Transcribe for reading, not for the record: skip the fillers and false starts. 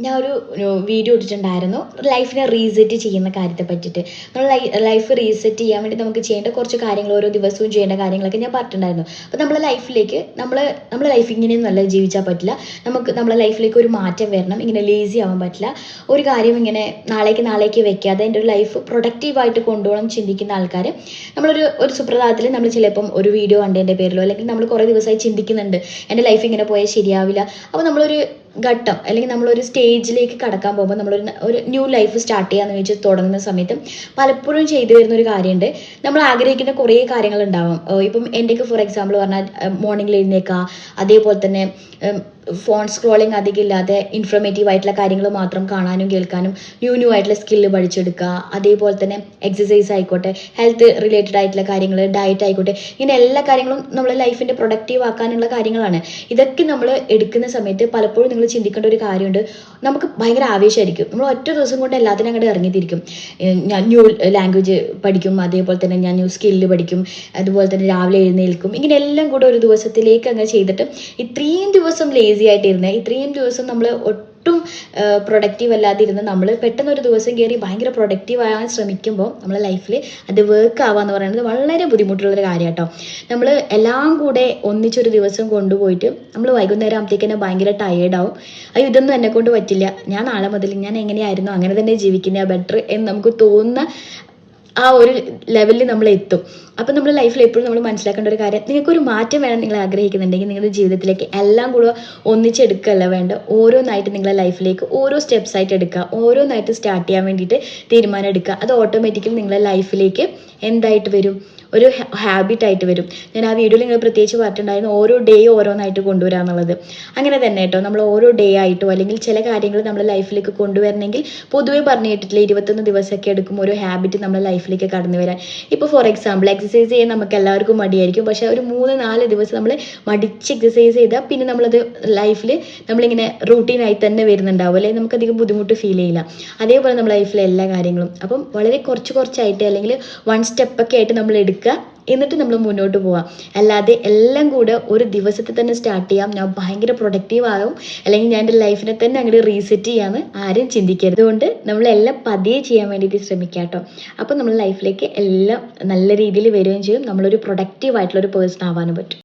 ഞാൻ ഒരു വീഡിയോ ഇട്ടിട്ടുണ്ടായിരുന്നു ലൈഫിനെ റീസെറ്റ് ചെയ്യുന്ന കാര്യത്തെ പറ്റിയിട്ട്. നമ്മൾ ലൈഫ് റീസെറ്റ് ചെയ്യാൻ വേണ്ടി നമുക്ക് ചെയ്യേണ്ട കുറച്ച് കാര്യങ്ങൾ, ഓരോ ദിവസവും ചെയ്യേണ്ട കാര്യങ്ങളൊക്കെ ഞാൻ പറഞ്ഞിട്ടുണ്ടായിരുന്നു. അപ്പോൾ നമ്മളെ ലൈഫിലേക്ക് നമ്മളെ ലൈഫ് ഇങ്ങനെയൊന്നുമല്ല ജീവിച്ചാൽ പറ്റില്ല. നമ്മളെ ലൈഫിലേക്ക് ഒരു മാറ്റം വരണം. ഇങ്ങനെ ലേസി ആവാൻ പറ്റില്ല. ഒരു കാര്യം ഇങ്ങനെ നാളേക്ക് വെക്കാതെ എൻ്റെ ഒരു ലൈഫ് പ്രൊഡക്റ്റീവായിട്ട് കൊണ്ടുപോകണം ചിന്തിക്കുന്ന ആൾക്കാർ, ഒരു സുപ്രഭാതത്തിൽ നമ്മൾ ചിലപ്പം ഒരു വീഡിയോ കണ്ടതിൻ്റെ പേരിലോ അല്ലെങ്കിൽ നമ്മൾ കുറേ ദിവസമായി ചിന്തിക്കുന്നുണ്ട് എൻ്റെ ലൈഫ് ഇങ്ങനെ പോയാൽ ശരിയാവില്ല. അപ്പോൾ നമ്മളൊരു ഘട്ടം അല്ലെങ്കിൽ നമ്മളൊരു സ്റ്റേജിലേക്ക് കടക്കാൻ പോകുമ്പോൾ ഒരു ന്യൂ ലൈഫ് സ്റ്റാർട്ട് ചെയ്യാന്ന് വെച്ച് തുടങ്ങുന്ന സമയത്ത് പലപ്പോഴും ചെയ്തു വരുന്ന ഒരു കാര്യമുണ്ട്. നമ്മൾ ആഗ്രഹിക്കുന്ന കുറേ കാര്യങ്ങളുണ്ടാവും. ഇപ്പം എൻ്റെയൊക്കെ ഫോർ എക്സാമ്പിൾ പറഞ്ഞാൽ മോർണിംഗിൽ എഴുന്നേൽക്കുക, അതേപോലെ തന്നെ ഫോൺ സ്ക്രോളിങ് അധികം ഇല്ലാതെ ഇൻഫർമേറ്റീവ് ആയിട്ടുള്ള കാര്യങ്ങൾ മാത്രം കാണാനും കേൾക്കാനും, ന്യൂ ആയിട്ടുള്ള സ്കില്ല് പഠിച്ചെടുക്കുക, അതേപോലെ തന്നെ എക്സസൈസ് ആയിക്കോട്ടെ, ഹെൽത്ത് റിലേറ്റഡ് ആയിട്ടുള്ള കാര്യങ്ങൾ, ഡയറ്റ് ആയിക്കോട്ടെ, ഇങ്ങനെ എല്ലാ കാര്യങ്ങളും നമ്മളെ ലൈഫിൻ്റെ പ്രൊഡക്റ്റീവ് ആക്കാനുള്ള കാര്യങ്ങളാണ്. ഇതൊക്കെ നമ്മൾ എടുക്കുന്ന സമയത്ത് പലപ്പോഴും നിങ്ങൾ ചിന്തിക്കേണ്ട ഒരു കാര്യമുണ്ട്. നമുക്ക് ഭയങ്കര ആവേശമായിരിക്കും. നമ്മൾ ഒറ്റ ദിവസം കൊണ്ട് എല്ലാത്തിനും അങ്ങോട്ട് ഇറങ്ങിത്തിരിക്കും. ഞാൻ ന്യൂ ലാംഗ്വേജ് പഠിക്കും, അതേപോലെ തന്നെ ഞാൻ ന്യൂ സ്കില്ല് പഠിക്കും, അതുപോലെ തന്നെ രാവിലെ എഴുന്നേൽക്കും, ഇങ്ങനെ എല്ലാം കൂടെ ഒരു ദിവസത്തിലേക്ക് അങ്ങ് ചെയ്തിട്ട് ഇത്രയും ദിവസം ലേസി ആയിട്ടിരുന്നത്, ഇത്രയും ദിവസം നമ്മൾ ഒട്ടും പ്രൊഡക്റ്റീവ് അല്ലാതിരുന്ന് നമ്മൾ പെട്ടെന്ന് ഒരു ദിവസം കയറി ഭയങ്കര പ്രൊഡക്റ്റീവ് ആകാൻ ശ്രമിക്കുമ്പോൾ നമ്മളെ ലൈഫിൽ അത് വർക്ക് ആവാന്ന് പറയുന്നത് വളരെ ബുദ്ധിമുട്ടുള്ളൊരു കാര്യം കേട്ടോ. നമ്മൾ എല്ലാം കൂടെ ഒന്നിച്ചൊരു ദിവസം കൊണ്ടുപോയിട്ട് നമ്മൾ വൈകുന്നേരം ആകുമ്പോഴത്തേക്ക് തന്നെ ഭയങ്കര ടയേർഡാവും. അയ്യോ ഇതൊന്നും എന്നെ കൊണ്ട് പറ്റില്ല, ഞാൻ നാളെ മുതൽ ഞാൻ എങ്ങനെയായിരുന്നു അങ്ങനെ തന്നെ ജീവിക്കുന്നതാണ് ബെറ്റർ എന്ന് നമുക്ക് തോന്നുന്ന ആ ഒരു ലെവലിൽ നമ്മൾ എത്തും. അപ്പം നമ്മുടെ ലൈഫിൽ എപ്പോഴും നമ്മൾ മനസ്സിലാക്കേണ്ട ഒരു കാര്യം, നിങ്ങൾക്കൊരു മാറ്റം വേണം നിങ്ങൾ ആഗ്രഹിക്കുന്നുണ്ടെങ്കിൽ നിങ്ങളുടെ ജീവിതത്തിലേക്ക് എല്ലാം കൂടെ ഒന്നിച്ചെടുക്കുകയല്ല വേണ്ട, ഓരോന്നായിട്ട് നിങ്ങളുടെ ലൈഫിലേക്ക് ഓരോ സ്റ്റെപ്സ് ആയിട്ട് എടുക്കുക, ഓരോന്നായിട്ട് സ്റ്റാർട്ട് ചെയ്യാൻ വേണ്ടിയിട്ട് തീരുമാനം എടുക്കുക. അത് ഓട്ടോമാറ്റിക്കലി നിങ്ങളുടെ ലൈഫിലേക്ക് എന്തായിട്ട് വരും, ഒരു ഹാബിറ്റായിട്ട് വരും. ഞാൻ ആ വീഡിയോയിൽ നിങ്ങൾ പ്രത്യേകിച്ച് പറഞ്ഞിട്ടുണ്ടായിരുന്നു ഓരോ ഡേ ഓരോന്നായിട്ട് കൊണ്ടുവരാമെന്നുള്ളത്. അങ്ങനെ തന്നെ കേട്ടോ, നമ്മൾ ഓരോ ഡേ ആയിട്ടോ അല്ലെങ്കിൽ ചില കാര്യങ്ങൾ നമ്മുടെ ലൈഫിലേക്ക് കൊണ്ടുവരണമെങ്കിൽ പൊതുവേ പറഞ്ഞു കേട്ടിട്ടില്ല 21 ദിവസമൊക്കെ എടുക്കും ഒരു ഹാബിറ്റ് നമ്മുടെ ലൈഫിലേക്ക് കടന്നു വരാൻ. ഇപ്പോൾ ഫോർ എക്സാമ്പിൾ എക്സസൈസ് ചെയ്യാൻ നമുക്ക് എല്ലാവർക്കും മടിയായിരിക്കും, പക്ഷേ ഒരു 3-4 ദിവസം നമ്മൾ മടിച്ച് എക്സസൈസ് ചെയ്താൽ പിന്നെ നമ്മളത് ലൈഫിൽ നമ്മളിങ്ങനെ റൂട്ടീനായി തന്നെ വരുന്നുണ്ടാവും, അല്ലെങ്കിൽ നമുക്കധികം ബുദ്ധിമുട്ട് ഫീൽ ചെയ്യില്ല. അതേപോലെ നമ്മുടെ ലൈഫിലെ എല്ലാ കാര്യങ്ങളും അപ്പം വളരെ കുറച്ചായിട്ട് അല്ലെങ്കിൽ 1 സ്റ്റെപ്പൊക്കെ ആയിട്ട് നമ്മൾ എടുക്കുക, എന്നിട്ട് നമ്മൾ മുന്നോട്ട് പോവാം. അല്ലാതെ എല്ലാം കൂടെ ഒരു ദിവസത്തിൽ തന്നെ സ്റ്റാർട്ട് ചെയ്യാം, ഞാൻ ഭയങ്കര പ്രൊഡക്റ്റീവ് ആകും അല്ലെങ്കിൽ ഞാൻ എൻ്റെ ലൈഫിനെ തന്നെ അങ്ങോട്ട് റീസെറ്റ് ചെയ്യാമെന്ന് ആരും ചിന്തിക്കരുത്. അതുകൊണ്ട് നമ്മളെല്ലാം പതിയെ ചെയ്യാൻ വേണ്ടിയിട്ട് ശ്രമിക്കാം കേട്ടോ. അപ്പോൾ നമ്മുടെ ലൈഫിലേക്ക് എല്ലാം നല്ല രീതിയിൽ വരികയും ചെയ്യും, നമ്മളൊരു പ്രൊഡക്റ്റീവ് ആയിട്ടുള്ളൊരു പേഴ്സൺ ആവാനും പറ്റും.